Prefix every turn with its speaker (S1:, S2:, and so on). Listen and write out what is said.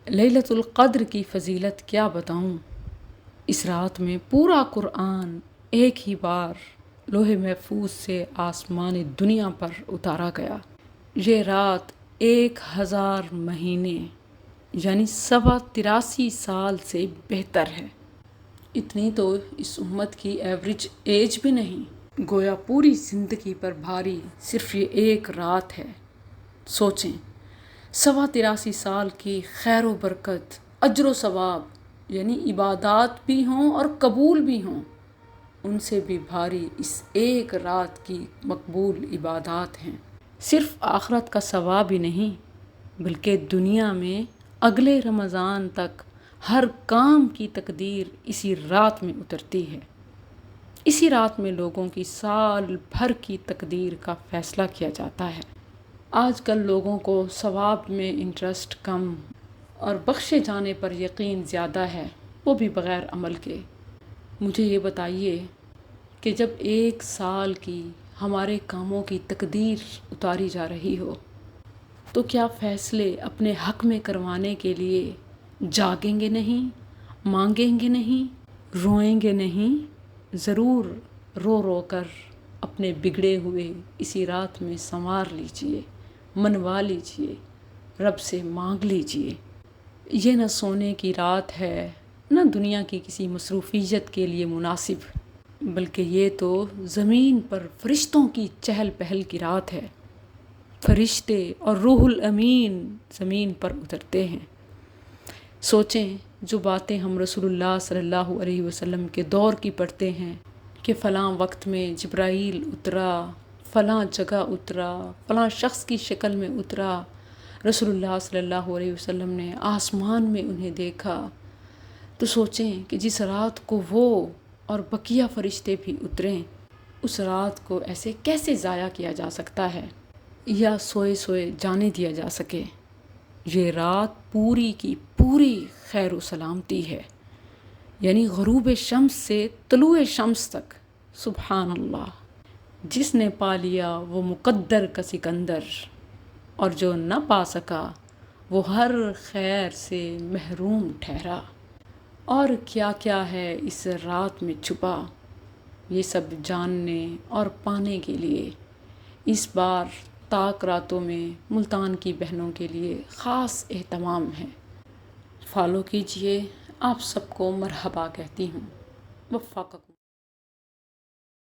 S1: لیلۃ القدر کی فضیلت کیا بتاؤں۔ اس رات میں پورا قرآن ایک ہی بار لوح محفوظ سے آسمان دنیا پر اتارا گیا۔ یہ رات 1000 مہینے یعنی 83 سال سے بہتر ہے۔ اتنی تو اس امت کی ایوریج ایج بھی نہیں، گویا پوری زندگی پر بھاری صرف یہ ایک رات ہے۔ سوچیں، 83 سال کی خیر و برکت، اجر و ثواب، یعنی عبادات بھی ہوں اور قبول بھی ہوں، ان سے بھی بھاری اس ایک رات کی مقبول عبادات ہیں۔ صرف آخرت کا ثواب ہی نہیں بلکہ دنیا میں اگلے رمضان تک ہر کام کی تقدیر اسی رات میں اترتی ہے۔ اسی رات میں لوگوں کی سال بھر کی تقدیر کا فیصلہ کیا جاتا ہے۔ آج کل لوگوں کو ثواب میں انٹرسٹ کم اور بخشے جانے پر یقین زیادہ ہے، وہ بھی بغیر عمل کے۔ مجھے یہ بتائیے کہ جب 1 سال کی ہمارے کاموں کی تقدیر اتاری جا رہی ہو تو کیا فیصلے اپنے حق میں کروانے کے لیے جاگیں گے نہیں، مانگیں گے نہیں، روئیں گے نہیں؟ ضرور رو رو کر اپنے بگڑے ہوئے اسی رات میں سنوار لیجئے، منوا لیجئے، رب سے مانگ لیجئے۔ یہ نہ سونے کی رات ہے، نہ دنیا کی کسی مصروفیت کے لیے مناسب، بلکہ یہ تو زمین پر فرشتوں کی چہل پہل کی رات ہے۔ فرشتے اور روح الامین زمین پر اترتے ہیں۔ سوچیں، جو باتیں ہم رسول اللہ صلی اللہ علیہ وسلم کے دور کی پڑھتے ہیں کہ فلاں وقت میں جبرائیل اترا، فلاں جگہ اترا، فلاں شخص کی شکل میں اترا، رسول اللہ صلی اللہ علیہ وسلم نے آسمان میں انہیں دیکھا، تو سوچیں کہ جس رات کو وہ اور بقیہ فرشتے بھی اتریں، اس رات کو ایسے کیسے ضائع کیا جا سکتا ہے یا سوئے سوئے جانے دیا جا سکے۔ یہ رات پوری کی پوری خیر و سلامتی ہے، یعنی غروب شمس سے طلوع شمس تک۔ سبحان اللہ، جس نے پا لیا وہ مقدر کا سکندر، اور جو نہ پا سکا وہ ہر خیر سے محروم ٹھہرا۔ اور کیا کیا ہے اس رات میں چھپا، یہ سب جاننے اور پانے کے لیے اس بار طاق راتوں میں ملتان کی بہنوں کے لیے خاص اہتمام ہے۔ فالو کیجئے، آپ سب کو مرحبا کہتی ہوں۔ وفقکم۔